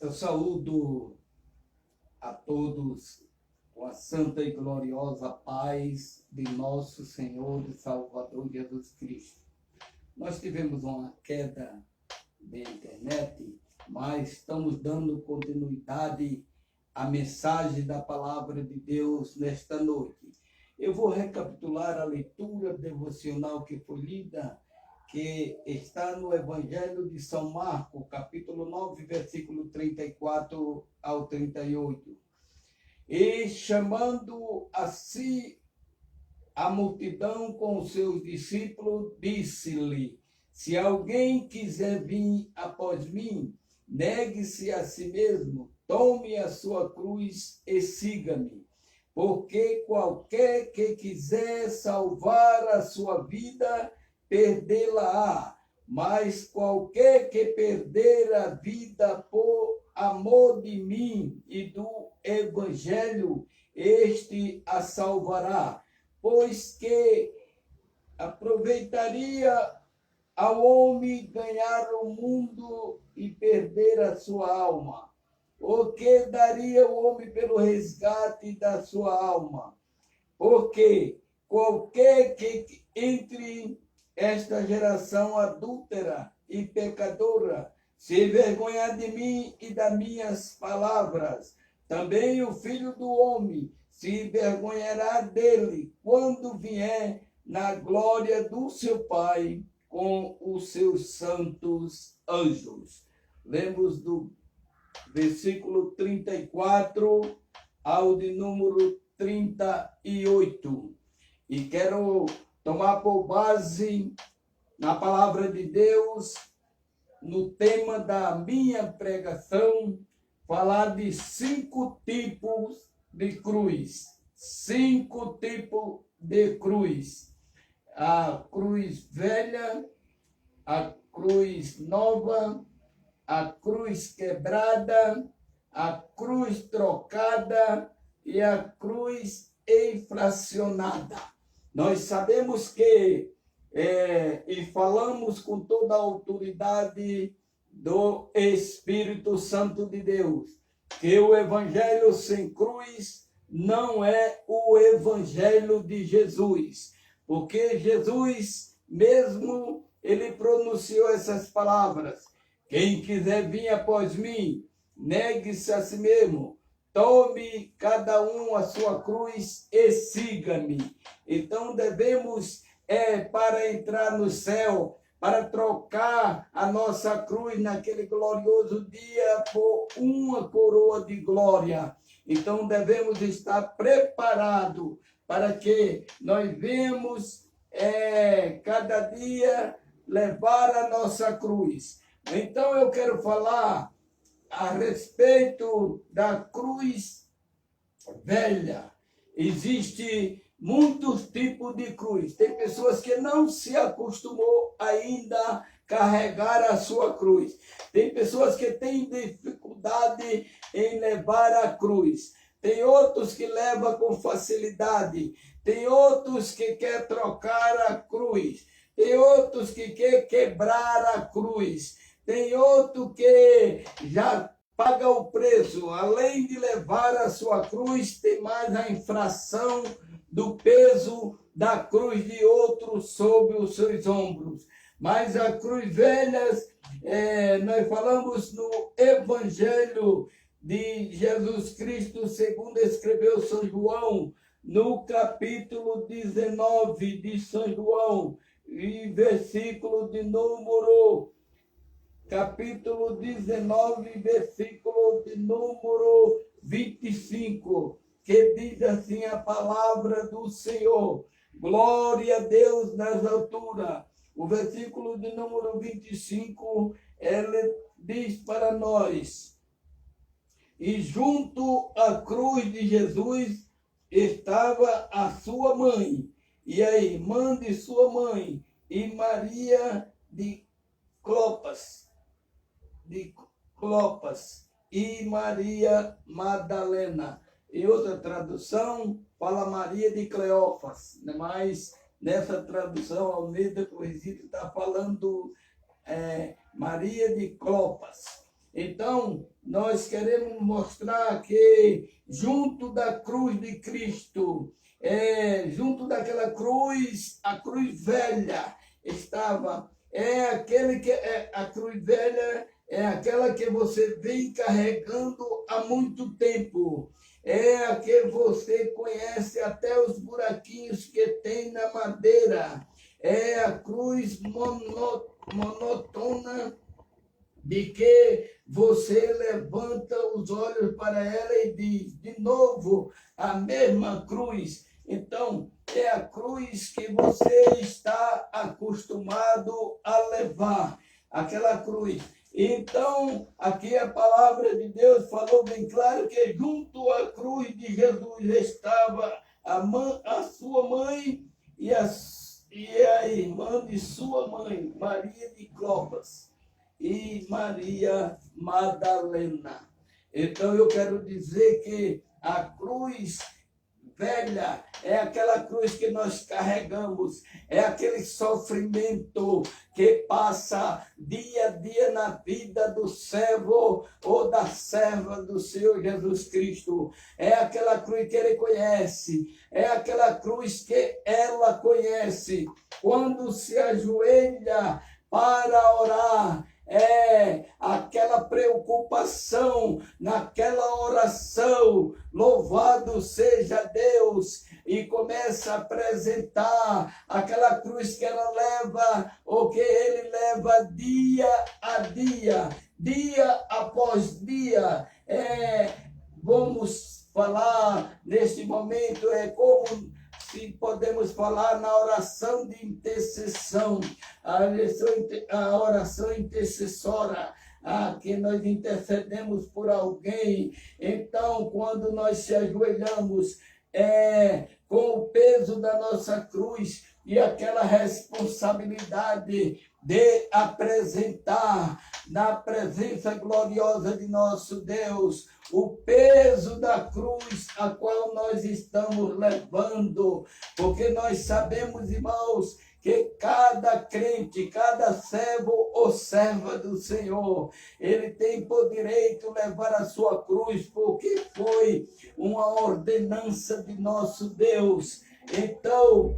Eu saúdo a todos com a santa e gloriosa paz de nosso Senhor e Salvador Jesus Cristo. Nós tivemos uma queda de internet, mas estamos dando continuidade à mensagem da palavra de Deus nesta noite. Eu vou recapitular a leitura devocional que foi lida, que está no Evangelho de São Marcos, capítulo 9, versículo 34 ao 38. E chamando a si a multidão com os seus discípulos, disse-lhe: se alguém quiser vir após mim, negue-se a si mesmo, tome a sua cruz e siga-me. Porque qualquer que quiser salvar a sua vida, perdê-la-á, mas qualquer que perder a vida por amor de mim e do Evangelho, este a salvará. Pois que aproveitaria ao homem ganhar o mundo e perder a sua alma? O que daria o homem pelo resgate da sua alma? Porque qualquer que entre esta geração adúltera e pecadora se envergonhar de mim e das minhas palavras, também o Filho do Homem se envergonhará dele quando vier na glória do seu Pai com os seus santos anjos. Lemos do versículo 34 ao de número 38. E quero tomar por base na palavra de Deus, no tema da minha pregação, falar de 5 tipos de cruz. 5 tipos de cruz. A cruz velha, a cruz nova, a cruz quebrada, a cruz trocada e a cruz inflacionada. Nós sabemos que, e falamos com toda a autoridade do Espírito Santo de Deus, que o Evangelho sem cruz não é o Evangelho de Jesus, porque Jesus mesmo, ele pronunciou essas palavras: quem quiser vir após mim, negue-se a si mesmo, tome cada um a sua cruz e siga-me. Então devemos, para entrar no céu, para trocar a nossa cruz naquele glorioso dia por uma coroa de glória. Então devemos estar preparados para que nós venhamos cada dia levar a nossa cruz. Então eu quero falar a respeito da cruz velha. Existem muitos tipos de cruz. Tem pessoas que não se acostumou ainda a carregar a sua cruz. Tem pessoas que têm dificuldade em levar a cruz. Tem outros que levam com facilidade. Tem outros que querem trocar a cruz. Tem outros que querem quebrar a cruz. Tem outro que já paga o preço. Além de levar a sua cruz, tem mais a infração do peso da cruz de outro sobre os seus ombros. Mas a cruz velha, nós falamos no Evangelho de Jesus Cristo, segundo escreveu São João, no capítulo 19 de São João, e versículo de número capítulo 19, versículo de número 25, que diz assim a palavra do Senhor: glória a Deus nas alturas. O versículo de número 25, ele diz para nós: e junto à cruz de Jesus estava a sua mãe, e a irmã de sua mãe, e Maria de Clopas, e Maria Madalena. Em outra tradução, fala Maria de Cleófas, mas nessa tradução, Almeida Corrigida está falando Maria de Clopas. Então, nós queremos mostrar que junto da cruz de Cristo, junto daquela cruz, a cruz velha estava, a cruz velha é aquela que você vem carregando há muito tempo. É a que você conhece até os buraquinhos que tem na madeira. É a cruz monotona de que você levanta os olhos para ela e diz, de novo, a mesma cruz. Então, é a cruz que você está acostumado a levar, aquela cruz. Então, aqui a palavra de Deus falou bem claro que junto à cruz de Jesus estava a sua mãe e a irmã de sua mãe, Maria de Clopas e Maria Madalena. Então eu quero dizer que a cruz velha é aquela cruz que nós carregamos, é aquele sofrimento que passa dia a dia na vida do servo ou da serva do Senhor Jesus Cristo. É aquela cruz que ele conhece, é aquela cruz que ela conhece. Quando se ajoelha para orar, é aquela preocupação naquela oração, louvado seja Deus, e começa a apresentar aquela cruz que ela leva, ou que ele leva dia a dia após dia. Vamos falar neste momento, como se podemos falar na oração de intercessão, a oração intercessora, que nós intercedemos por alguém. Então, quando nós se ajoelhamos com o peso da nossa cruz e aquela responsabilidade de apresentar na presença gloriosa de nosso Deus o peso da cruz a qual nós estamos levando, porque nós sabemos, irmãos, que cada crente, cada servo ou serva do Senhor, ele tem por direito levar a sua cruz, porque foi uma ordenança de nosso Deus. Então,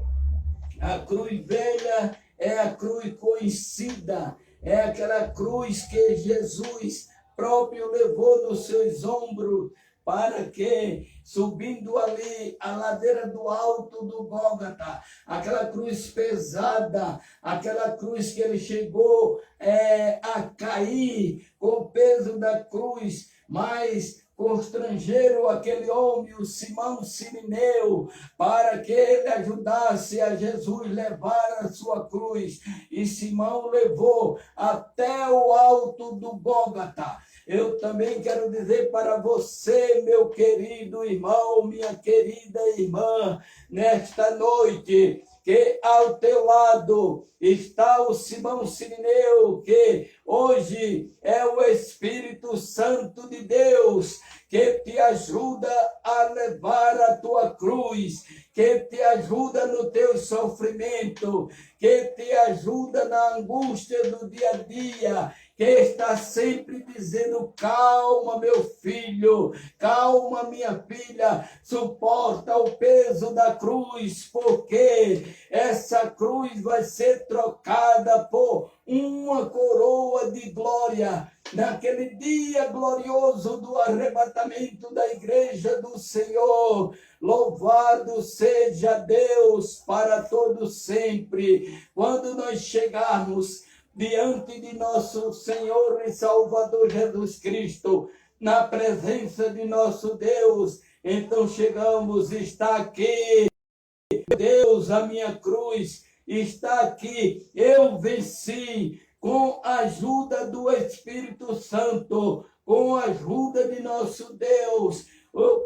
a cruz velha é a cruz conhecida, é aquela cruz que Jesus próprio levou nos seus ombros, para que, subindo ali a ladeira do alto do Gólgota, aquela cruz pesada, aquela cruz que ele chegou a cair com o peso da cruz, mas constrangeram aquele homem, o Simão Sirineu, para que ele ajudasse a Jesus levar a sua cruz. E Simão levou até o alto do Gólgota. Eu também quero dizer para você, meu querido irmão, minha querida irmã, nesta noite, que ao teu lado está o Simão Sirineu, que hoje é o Espírito Santo de Deus, que te ajuda a levar a tua cruz, que te ajuda no teu sofrimento, que te ajuda na angústia do dia a dia, que está sempre dizendo, calma meu filho, calma minha filha, suporta o peso da cruz, porque essa cruz vai ser trocada por uma coroa de glória, naquele dia glorioso do arrebatamento da igreja do Senhor. Louvado seja Deus para todo sempre. Quando nós chegarmos diante de nosso Senhor e Salvador Jesus Cristo, na presença de nosso Deus, então chegamos, está aqui, Deus, a minha cruz está aqui, eu venci com a ajuda do Espírito Santo, com a ajuda de nosso Deus,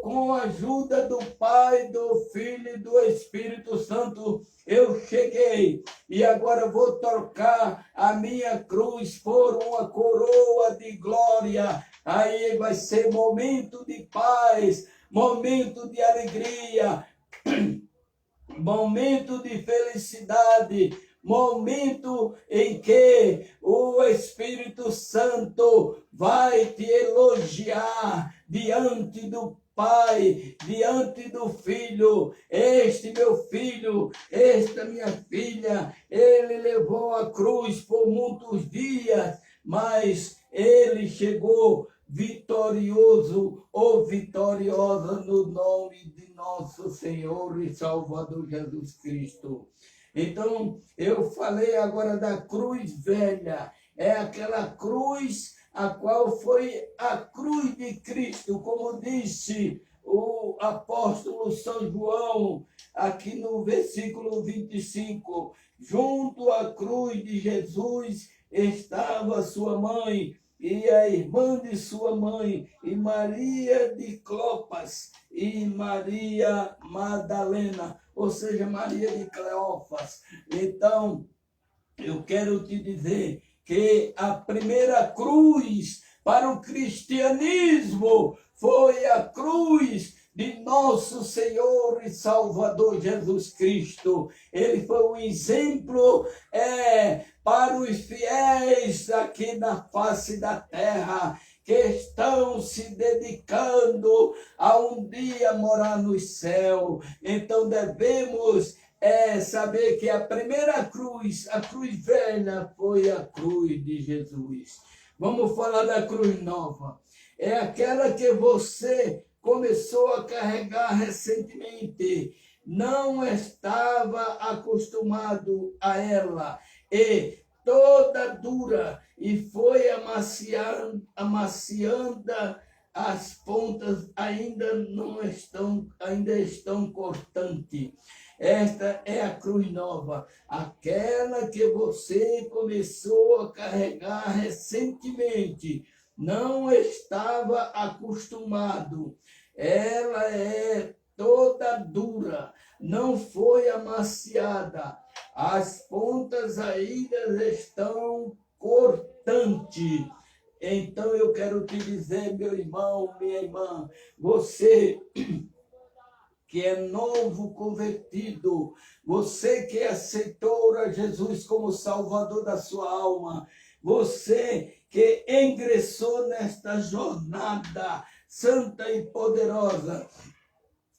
com a ajuda do Pai, do Filho e do Espírito Santo, eu cheguei e agora vou trocar a minha cruz por uma coroa de glória. Aí vai ser momento de paz, momento de alegria, momento de felicidade, momento em que o Espírito Santo vai te elogiar diante do Pai, diante do Filho. Este meu filho, esta minha filha, ele levou a cruz por muitos dias, mas ele chegou vitorioso ou vitoriosa no nome de nosso Senhor e Salvador Jesus Cristo. Então, eu falei agora da cruz velha, é aquela cruz a qual foi a cruz de Cristo, como disse o apóstolo São João, aqui no versículo 25, junto à cruz de Jesus estava sua mãe, e a irmã de sua mãe, e Maria de Clopas, e Maria Madalena, ou seja, Maria de Cleófas. Então, eu quero te dizer que a primeira cruz para o cristianismo foi a cruz de nosso Senhor e Salvador Jesus Cristo. Ele foi um exemplo para os fiéis aqui na face da terra, que estão se dedicando a um dia morar no céu. Então devemos saber que a primeira cruz, a cruz velha, foi a cruz de Jesus. Vamos falar da cruz nova. É aquela que você começou a carregar recentemente, não estava acostumado a ela, e toda dura, e foi amaciando, as pontas ainda estão cortantes. Esta é a cruz nova, aquela que você começou a carregar recentemente, não estava acostumado. Ela é toda dura, não foi amaciada, as pontas ainda estão cortantes. Então eu quero te dizer, meu irmão, minha irmã, você que é novo convertido, você que aceitou a Jesus como Salvador da sua alma, você que ingressou nesta jornada santa e poderosa,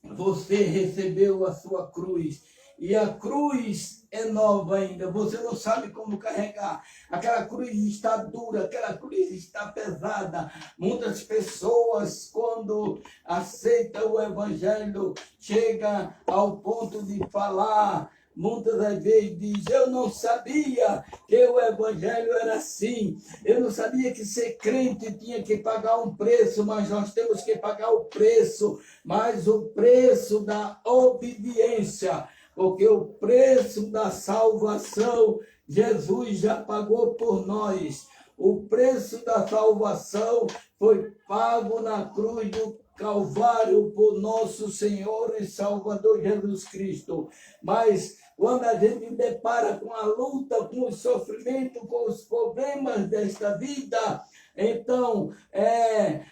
você recebeu a sua cruz. E a cruz é nova ainda, você não sabe como carregar. Aquela cruz está dura, aquela cruz está pesada. Muitas pessoas, quando aceitam o Evangelho, chegam ao ponto de falar, muitas das vezes diz: eu não sabia que o Evangelho era assim, eu não sabia que ser crente tinha que pagar um preço, mas nós temos que pagar o preço, mas o preço da obediência, porque o preço da salvação, Jesus já pagou por nós. O preço da salvação foi pago na cruz do Calvário por nosso Senhor e Salvador Jesus Cristo. Mas quando a gente depara com a luta, com o sofrimento, com os problemas desta vida, então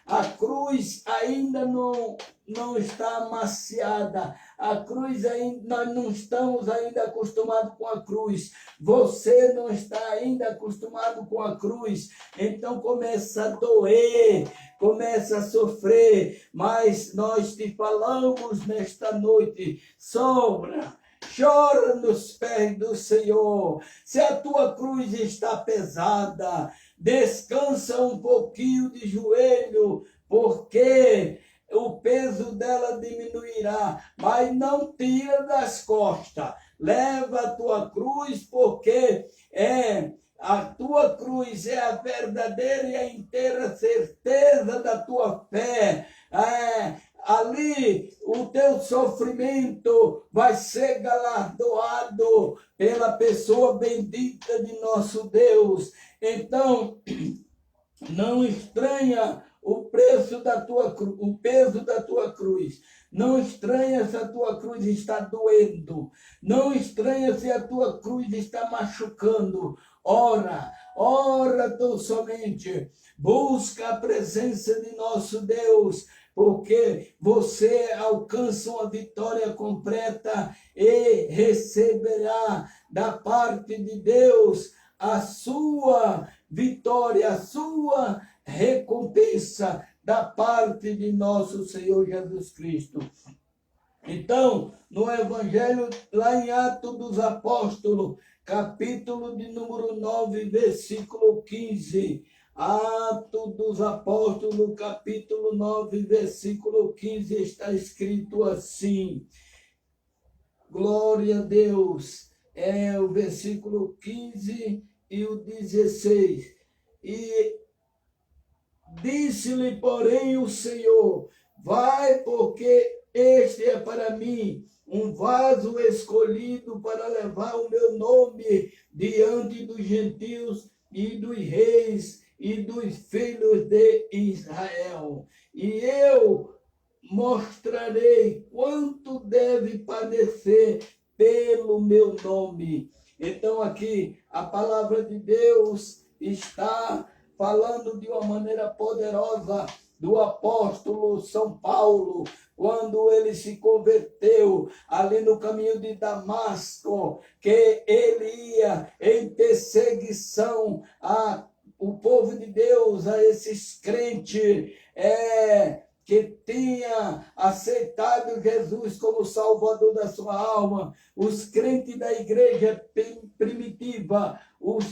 a cruz ainda não está amaciada. A cruz ainda, nós não estamos ainda acostumados com a cruz. Você não está ainda acostumado com a cruz. Então começa a doer, começa a sofrer. Mas nós te falamos nesta noite: chora nos pés do Senhor. Se a tua cruz está pesada, descansa um pouquinho de joelho, porque o peso dela diminuirá, mas não tira das costas. Leva a tua cruz, porque a tua cruz é a verdadeira e a inteira certeza da tua fé. Ali o teu sofrimento vai ser galardoado pela pessoa bendita de nosso Deus. Então, não estranha o peso da tua cruz. Não estranha se a tua cruz está doendo. Não estranha se a tua cruz está machucando. Ora tão somente. Busca a presença de nosso Deus, porque você alcança uma vitória completa e receberá da parte de Deus a sua vitória, a sua recompensa da parte de nosso Senhor Jesus Cristo. Então, no Evangelho, lá em Atos dos Apóstolos, capítulo de número 9, versículo 15. Atos dos Apóstolos, capítulo 9, versículo 15, está escrito assim. Glória a Deus. É o versículo 15 e o 16. E disse-lhe, porém, o Senhor: vai, porque este é para mim um vaso escolhido para levar o meu nome diante dos gentios e dos reis e dos filhos de Israel. E eu mostrarei quanto deve padecer pelo meu nome. Então aqui a palavra de Deus está falando de uma maneira poderosa do apóstolo São Paulo, quando ele se converteu ali no caminho de Damasco, que ele ia em perseguição o povo de Deus, a esses crentes que tinha aceitado Jesus como Salvador da sua alma, os crentes da igreja primitiva, os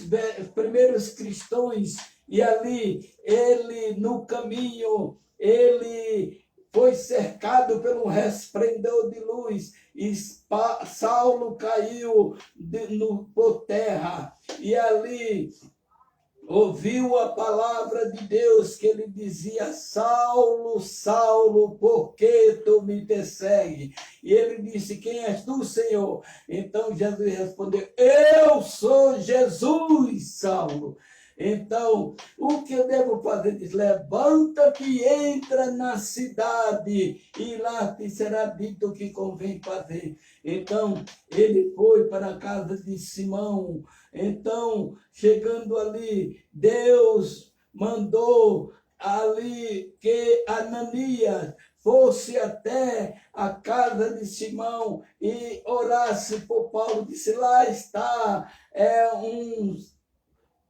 primeiros cristãos, e ali ele no caminho, ele foi cercado por um resplendor de luz, e Saulo caiu por terra, e ali ouviu a palavra de Deus que ele dizia: Saulo, Saulo, por que tu me persegue? E ele disse: quem és tu, Senhor? Então Jesus respondeu: eu sou Jesus, Saulo. Então, o que eu devo fazer? Diz: levanta-te e entra na cidade, e lá te será dito o que convém fazer. Então, ele foi para a casa de Simão. Então, chegando ali, Deus mandou ali que Ananias fosse até a casa de Simão e orasse por Paulo. Disse: lá está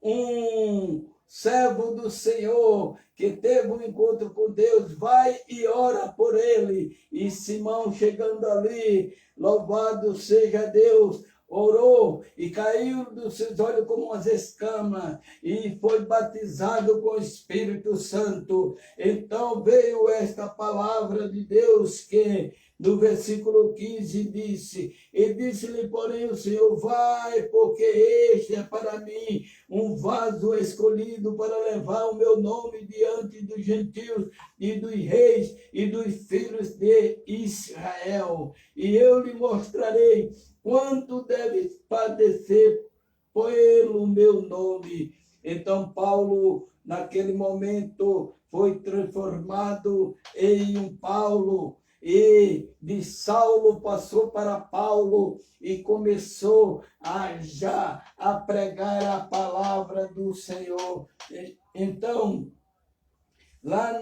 um servo do Senhor que teve um encontro com Deus, vai e ora por ele. E Simão, chegando ali, louvado seja Deus, orou e caiu dos seus olhos como umas escamas e foi batizado com o Espírito Santo. Então veio esta palavra de Deus que no versículo 15 disse: e disse-lhe, porém, o Senhor: vai, porque este é para mim um vaso escolhido para levar o meu nome diante dos gentios e dos reis e dos filhos de Israel. E eu lhe mostrarei quanto deve padecer pelo meu nome. Então Paulo, naquele momento, foi transformado em um Paulo, e de Saulo passou para Paulo e começou a pregar a palavra do Senhor. Então, lá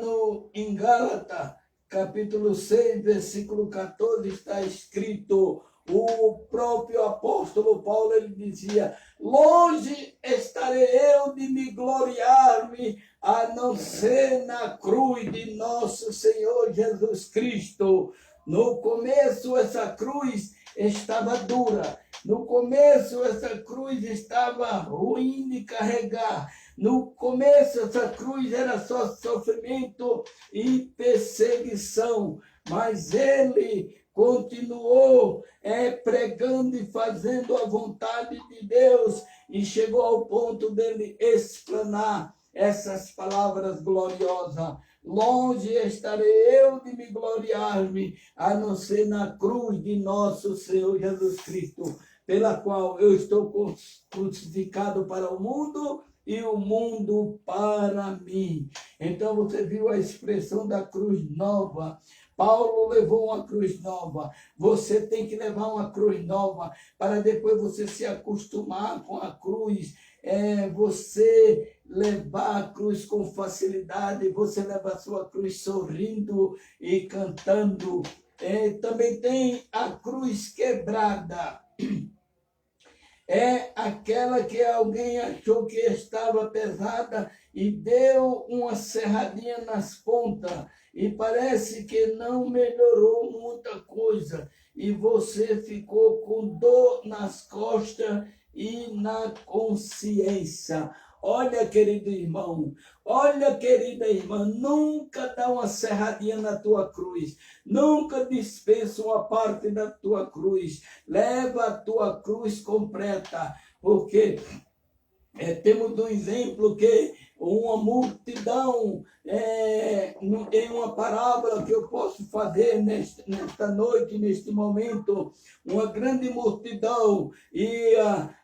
em Gálatas, capítulo 6, versículo 14, está escrito: o próprio apóstolo Paulo, ele dizia: longe estarei eu de me gloriar-me, a não ser na cruz de nosso Senhor Jesus Cristo. No começo, essa cruz estava dura. No começo, essa cruz estava ruim de carregar. No começo, essa cruz era só sofrimento e perseguição. Mas ele continuou pregando e fazendo a vontade de Deus, e chegou ao ponto dele explanar essas palavras gloriosas: longe estarei eu de me gloriar-me, a não ser na cruz de nosso Senhor Jesus Cristo, pela qual eu estou crucificado para o mundo e o mundo para mim. Então você viu a expressão da cruz nova. Paulo levou uma cruz nova. Você tem que levar uma cruz nova para depois você se acostumar com a cruz. Você levar a cruz com facilidade. Você leva a sua cruz sorrindo e cantando. Também tem a cruz quebrada. é aquela que alguém achou que estava pesada e deu uma serradinha nas pontas e parece que não melhorou muita coisa e você ficou com dor nas costas e na consciência. Olha, querido irmão, olha, querida irmã, nunca dá uma serradinha na tua cruz, nunca dispensa uma parte da tua cruz, leva a tua cruz completa, porque temos um exemplo que uma multidão, em uma parábola que eu posso fazer nesta noite, neste momento, uma grande multidão ia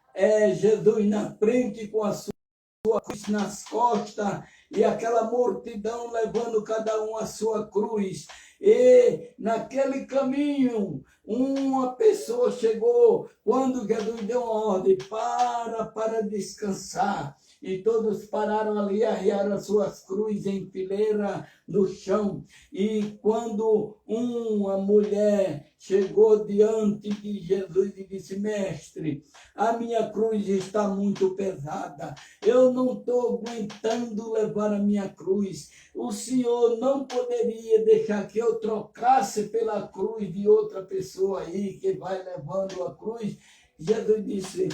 Jesus na frente com a sua cruz nas costas, e aquela multidão levando cada um a sua cruz. E naquele caminho, uma pessoa chegou, quando Jesus deu uma ordem, para descansar. E todos pararam ali, arriaram as suas cruzes em fileira no chão. E quando uma mulher chegou diante de Jesus e disse: mestre, a minha cruz está muito pesada, eu não estou aguentando levar a minha cruz. O Senhor não poderia deixar que eu trocasse pela cruz de outra pessoa aí que vai levando a cruz? Jesus disse: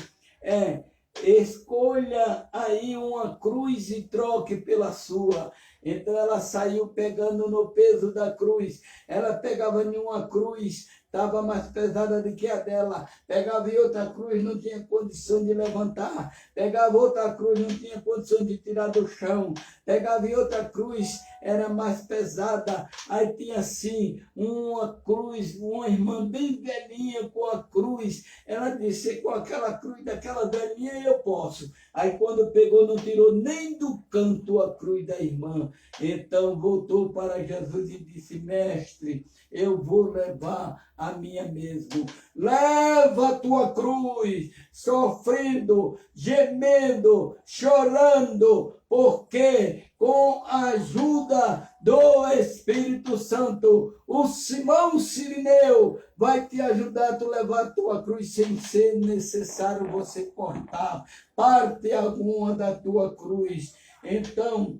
escolha aí uma cruz e troque pela sua. Então ela saiu pegando no peso da cruz. Ela pegava em uma cruz, estava mais pesada do que a dela. Pegava em outra cruz, não tinha condição de levantar. Pegava outra cruz, não tinha condição de tirar do chão. Pegava em outra cruz, era mais pesada. Aí tinha assim, uma cruz, uma irmã bem velhinha com a cruz. Ela disse: com aquela cruz daquela velhinha eu posso. Aí quando pegou, não tirou nem do canto a cruz da irmã. Então voltou para Jesus e disse: mestre, eu vou levar a minha mesmo. Leva a tua cruz, sofrendo, gemendo, chorando, porque com a ajuda do Espírito Santo, o Simão Sirineu vai te ajudar a tu levar a tua cruz sem ser necessário você cortar parte alguma da tua cruz. Então,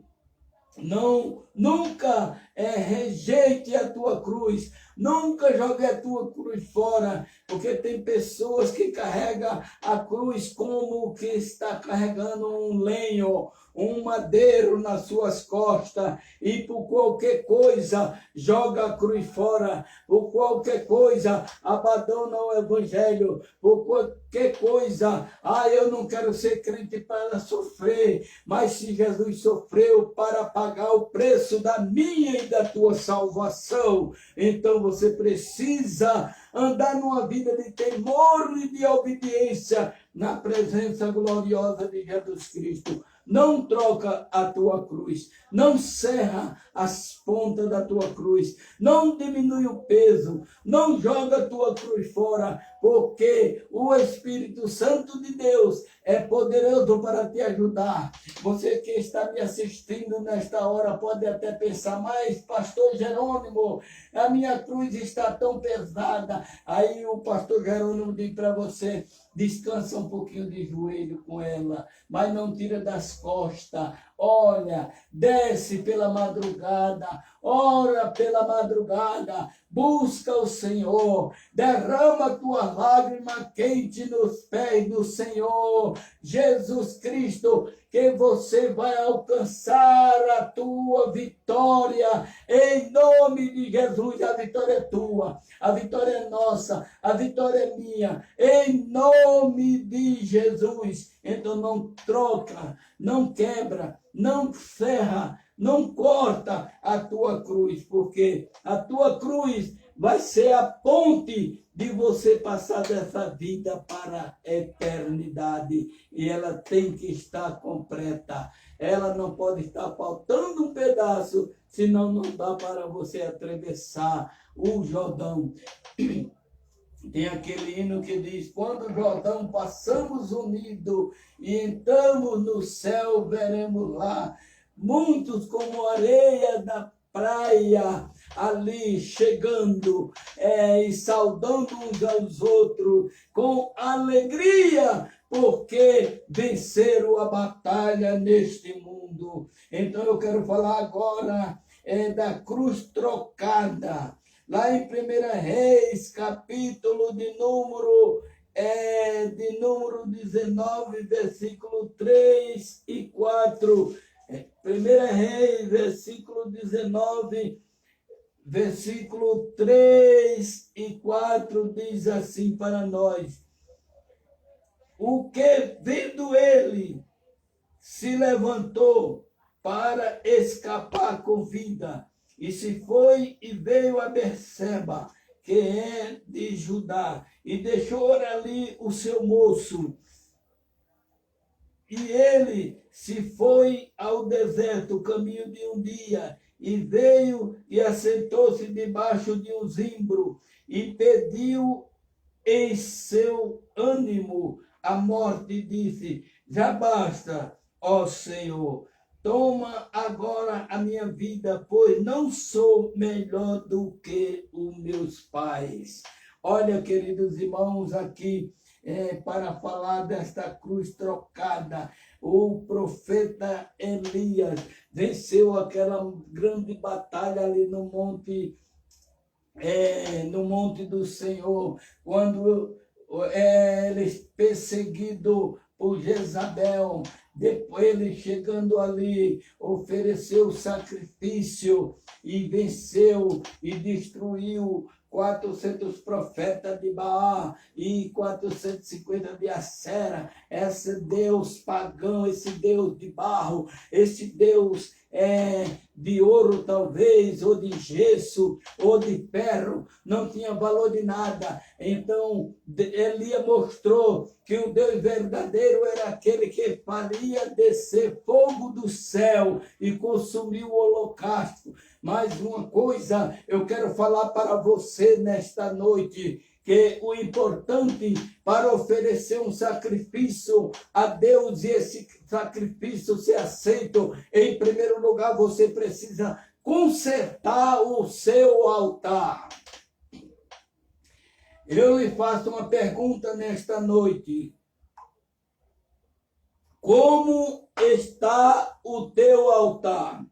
nunca rejeite a tua cruz, nunca jogue a tua cruz fora, porque tem pessoas que carregam a cruz como que está carregando um lenho, um madeiro nas suas costas, e por qualquer coisa joga a cruz fora, por qualquer coisa abandona o evangelho, por qualquer coisa, eu não quero ser crente para sofrer, mas se Jesus sofreu para pagar o preço da minha e da tua salvação, então você precisa andar numa vida de temor e de obediência na presença gloriosa de Jesus Cristo. Não troca a tua cruz, não serra as pontas da tua cruz, não diminui o peso, não joga a tua cruz fora, porque o Espírito Santo de Deus é poderoso para te ajudar. Você que está me assistindo nesta hora pode até pensar: mas pastor Jerônimo, a minha cruz está tão pesada. Aí o pastor Jerônimo diz para você: descansa um pouquinho de joelho com ela, mas não tira das costas. Olha, desce pela madrugada, ora pela madrugada, busca o Senhor, derrama a tua lágrima quente nos pés do Senhor Jesus Cristo, que você vai alcançar a tua vitória, em nome de Jesus. A vitória é tua, a vitória é nossa, a vitória é minha, em nome de Jesus. Então não troca, não quebra, não ferra, não corta a tua cruz, porque a tua cruz vai ser a ponte de você passar dessa vida para a eternidade. E ela tem que estar completa. Ela não pode estar faltando um pedaço, senão não dá para você atravessar o Jordão. Tem aquele hino que diz: quando o Jordão passamos unido e entramos no céu, veremos lá muitos como areia da praia ali chegando e saudando uns aos outros com alegria, porque venceram a batalha neste mundo. Então eu quero falar agora da cruz trocada. Lá em 1 Reis, capítulo de número 19, versículo 3 e 4. 1 Reis, versículo 19, versículo 3 e 4, diz assim para nós: o que, vendo ele, se levantou para escapar com vida, e se foi e veio a Berseba, que é de Judá, e deixou ali o seu moço. E ele se foi ao deserto, caminho de um dia, e veio e assentou-se debaixo de um zimbro, e pediu em seu ânimo a morte, e disse: já basta, ó Senhor, toma agora a minha vida, pois não sou melhor do que os meus pais. Olha, queridos irmãos, aqui para falar desta cruz trocada, o profeta Elias venceu aquela grande batalha ali no monte do Senhor, quando ele perseguido por Jezabel. Depois ele chegando ali, ofereceu sacrifício e venceu e destruiu 400 profetas de Baal e 450 de Acera. Esse Deus pagão, esse Deus de barro, esse Deus de ouro talvez, ou de gesso, ou de ferro, não tinha valor de nada. Então Elias mostrou que o Deus verdadeiro era aquele que faria descer fogo do céu e consumir o holocausto. Mais uma coisa eu quero falar para você nesta noite, que o importante para oferecer um sacrifício a Deus, e esse sacrifício ser aceito, em primeiro lugar você precisa consertar o seu altar. Eu lhe faço uma pergunta nesta noite: como está o teu altar?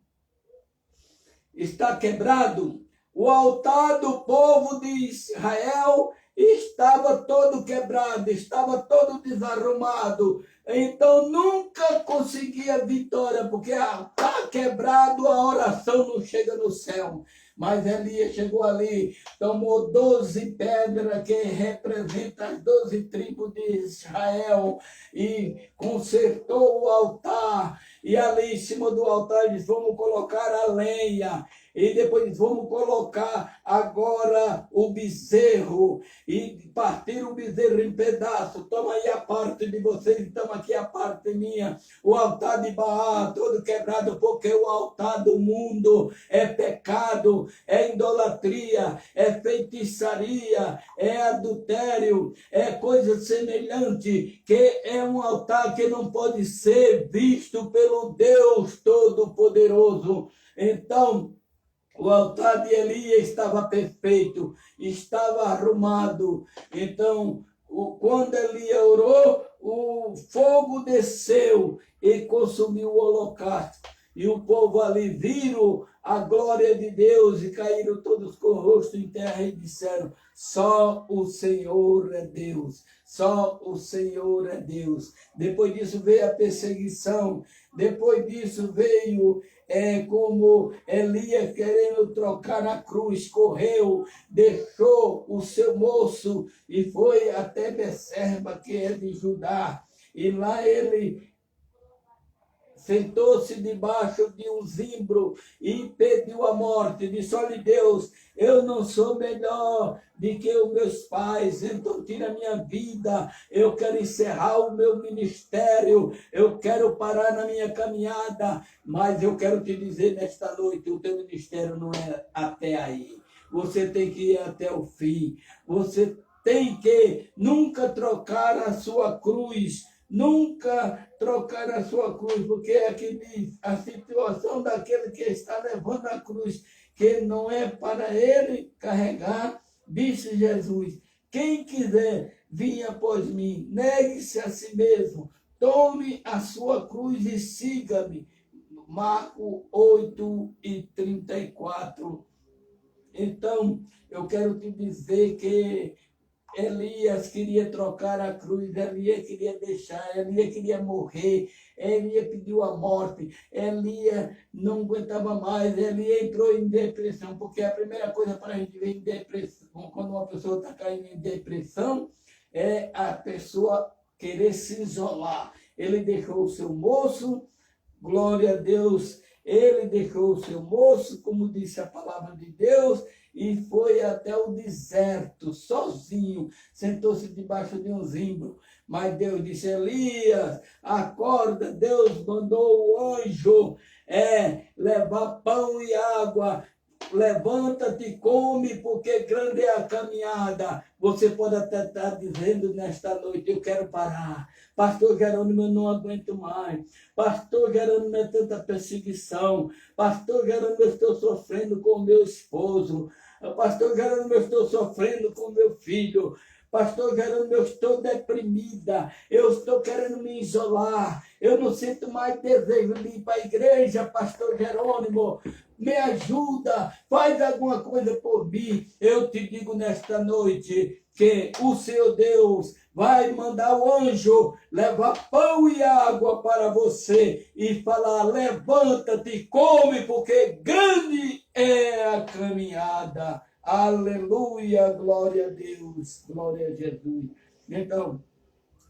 Está quebrado? O altar do povo de Israel estava todo quebrado, estava todo desarrumado. Então nunca conseguia vitória, porque está quebrado, a oração não chega no céu. Mas Elias chegou ali, tomou 12 pedras que representam as 12 tribos de Israel e consertou o altar. E ali em cima do altar eles vão colocar a lenha. E depois vamos colocar agora o bezerro e partir o bezerro em pedaços. Toma aí a parte de vocês, toma aqui a parte minha. O altar de Baal todo quebrado, porque o altar do mundo é pecado, é idolatria, é feitiçaria, é adultério, é coisa semelhante, que é um altar que não pode ser visto pelo Deus Todo-Poderoso. Então, o altar de Elias estava perfeito, estava arrumado. Então, quando Elias orou, o fogo desceu e consumiu o holocausto. E o povo ali viram a glória de Deus e caíram todos com o rosto em terra e disseram: só o Senhor é Deus, só o Senhor é Deus. Depois disso veio a perseguição, depois disso veio como Elias querendo trocar a cruz, correu, deixou o seu moço e foi até Berseba, que é de Judá. E lá ele sentou-se debaixo de um zimbro e pediu a morte. Disse: olha, Deus, eu não sou melhor do que os meus pais, então tira a minha vida. Eu quero encerrar o meu ministério, eu quero parar na minha caminhada, mas eu quero te dizer nesta noite: o teu ministério não é até aí. Você tem que ir até o fim. Você tem que nunca trocar a sua cruz. Nunca trocar a sua cruz, porque aqui diz a situação daquele que está levando a cruz, que não é para ele carregar, disse Jesus: quem quiser vinha após mim. Negue-se a si mesmo, tome a sua cruz e siga-me. Marcos 8:34. Então, eu quero te dizer que Elias queria trocar a cruz, Elias queria deixar, Elias queria morrer, Elias pediu a morte, Elias não aguentava mais, Elias entrou em depressão, porque a primeira coisa para a gente ver em depressão, quando uma pessoa está caindo em depressão, é a pessoa querer se isolar. Ele deixou o seu moço, glória a Deus, ele deixou o seu moço, como disse a palavra de Deus, e foi até o deserto, sozinho, sentou-se debaixo de um zimbro. Mas Deus disse, Elias, acorda, Deus mandou o anjo levar pão e água. Levanta-te e come, porque grande é a caminhada. Você pode até estar dizendo nesta noite, eu quero parar. Pastor Jerônimo, eu não aguento mais. Pastor Jerônimo, é tanta perseguição. Pastor Jerônimo, eu estou sofrendo com o meu esposo. Pastor Jerônimo, eu estou sofrendo com o meu filho. Pastor Jerônimo, eu estou deprimida. Eu estou querendo me isolar. Eu não sinto mais desejo de ir para a igreja, Pastor Jerônimo. Me ajuda, faz alguma coisa por mim. Eu te digo nesta noite que o Senhor Deus vai mandar o anjo levar pão e água para você e falar, levanta-te e come, porque grande é a caminhada. Aleluia, glória a Deus, glória a Jesus. Então,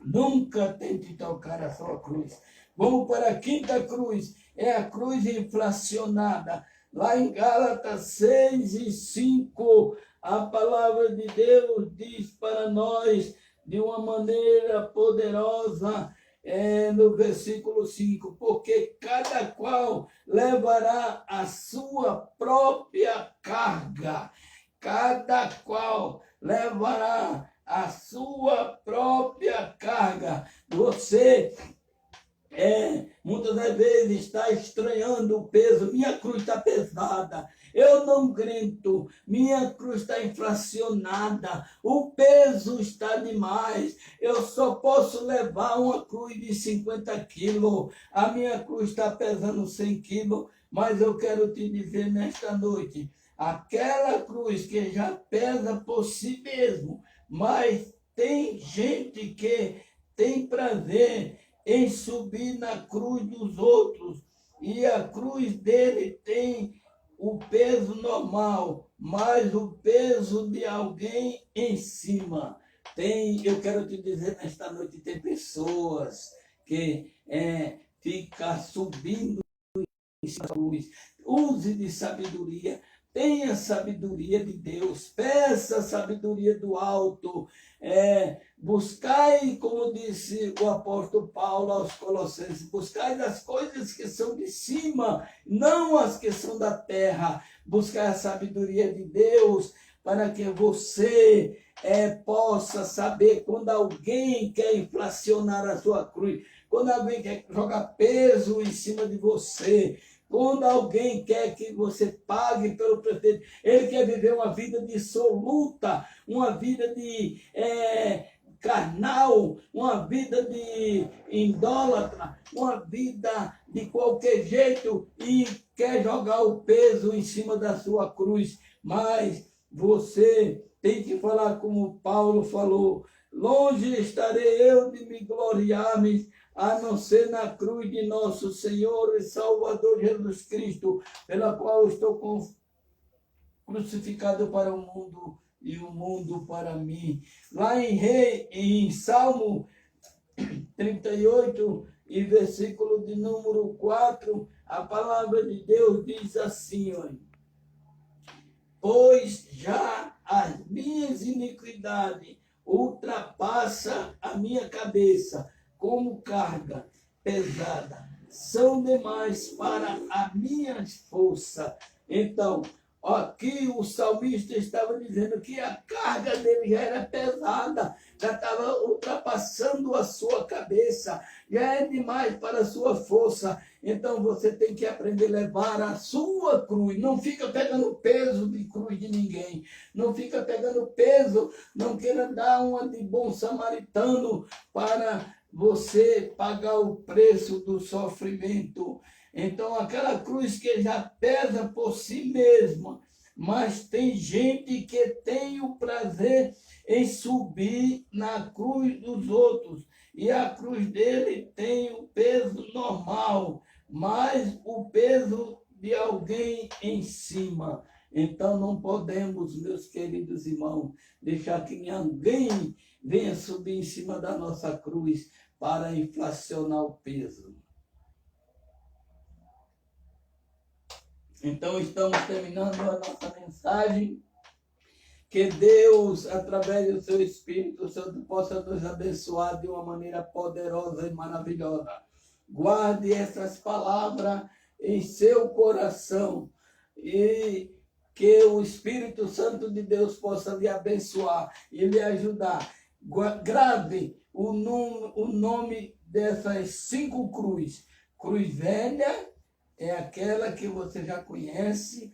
nunca tente tocar a sua cruz. Vamos para a quinta cruz, é a cruz inflacionada. Lá em Gálatas 6:5, a palavra de Deus diz para nós de uma maneira poderosa, no versículo 5, porque cada qual levará a sua própria carga. Cada qual levará a sua própria carga. Você muitas das vezes está estranhando o peso. Minha cruz está pesada, eu não aguento, minha cruz está inflacionada, o peso está demais, eu só posso levar uma cruz de 50 quilos, a minha cruz está pesando 100 quilos, mas eu quero te dizer nesta noite, aquela cruz que já pesa por si mesmo, mas tem gente que tem prazer em subir na cruz dos outros, e a cruz dele tem o peso normal, mas o peso de alguém em cima. Eu quero te dizer nesta noite, tem pessoas que ficam subindo em cima da cruz. Use de sabedoria. Tenha sabedoria de Deus, peça a sabedoria do alto, buscai, como disse o apóstolo Paulo aos Colossenses, buscai as coisas que são de cima, não as que são da terra, buscai a sabedoria de Deus, para que você possa saber quando alguém quer inflacionar a sua cruz, quando alguém quer jogar peso em cima de você, quando alguém quer que você pague pelo pretexto, ele quer viver uma vida dissoluta, uma vida de carnal, uma vida de idólatra, uma vida de qualquer jeito e quer jogar o peso em cima da sua cruz. Mas você tem que falar como Paulo falou, longe estarei eu de me gloriar-me, a não ser na cruz de nosso Senhor e Salvador Jesus Cristo, pela qual estou crucificado para o mundo e o mundo para mim. Lá em Salmo 38 e versículo de número 4, a palavra de Deus diz assim, olha, pois já as minhas iniquidades ultrapassa a minha cabeça, como carga pesada, são demais para a minha força. Então, Aqui o salmista estava dizendo que a carga dele já era pesada, já estava ultrapassando a sua cabeça, já é demais para a sua força. Então você tem que aprender a levar a sua cruz. Não fica pegando peso de cruz de ninguém. Não fica pegando peso, não queira dar uma de bom samaritano para você pagar o preço do sofrimento. Então, aquela cruz que já pesa por si mesma, mas tem gente que tem o prazer em subir na cruz dos outros, e a cruz dele tem o peso normal, mas o peso de alguém em cima. Então, não podemos, meus queridos irmãos, deixar que ninguém venha subir em cima da nossa cruz para inflacionar o peso. Então, estamos terminando a nossa mensagem. Que Deus, através do seu Espírito Santo, possa nos abençoar de uma maneira poderosa e maravilhosa. Guarde essas palavras em seu coração e que o Espírito Santo de Deus possa lhe abençoar e lhe ajudar. Grave o nome dessas 5 cruzes. Cruz velha é aquela que você já conhece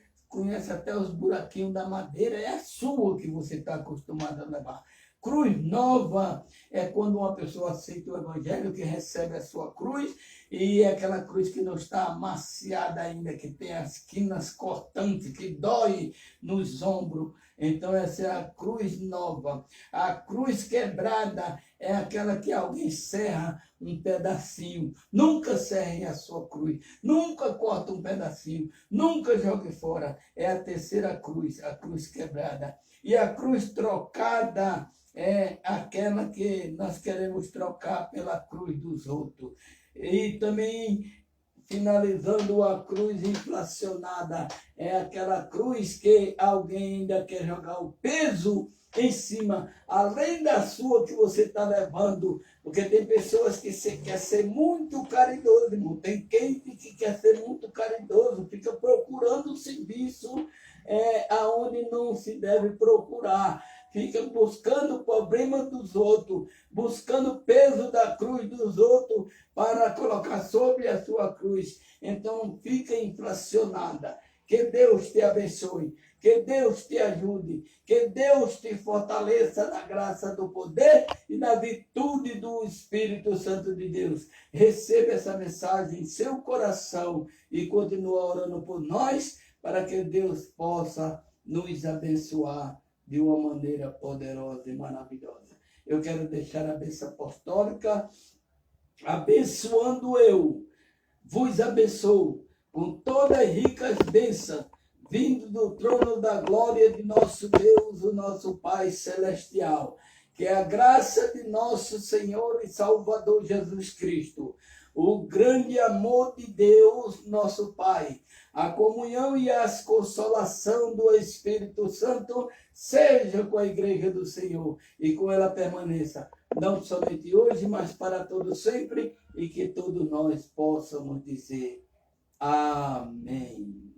até os buraquinhos da madeira, é a sua que você está acostumado a levar. Cruz nova é quando uma pessoa aceita o Evangelho, que recebe a sua cruz, e é aquela cruz que não está amaciada ainda, que tem as quinas cortantes, que dói nos ombros. Então essa é a cruz nova. A cruz quebrada é aquela que alguém serra um pedacinho. Nunca serrem a sua cruz. Nunca corta um pedacinho. Nunca jogue fora. É a terceira cruz, a cruz quebrada. E a cruz trocada é aquela que nós queremos trocar pela cruz dos outros. E também, finalizando, a cruz inflacionada é aquela cruz que alguém ainda quer jogar o peso em cima, além da sua que você está levando, porque tem pessoas que quer ser muito caridoso, irmão. Tem quente que quer ser muito caridoso, fica procurando serviço aonde não se deve procurar. Fica buscando o problema dos outros, buscando o peso da cruz dos outros para colocar sobre a sua cruz. Então, fica inflacionada. Que Deus te abençoe, que Deus te ajude, que Deus te fortaleça na graça do poder e na virtude do Espírito Santo de Deus. Receba essa mensagem em seu coração e continue orando por nós, para que Deus possa nos abençoar de uma maneira poderosa e maravilhosa. Eu quero deixar a bênção apostólica, abençoando eu, vos abençoo com todas as ricas bênçãos, vindo do trono da glória de nosso Deus, o nosso Pai Celestial. Que a graça de nosso Senhor e Salvador Jesus Cristo, o grande amor de Deus, nosso Pai, a comunhão e a consolação do Espírito Santo seja com a igreja do Senhor e com ela permaneça, não somente hoje, mas para todos sempre, e que todos nós possamos dizer amém.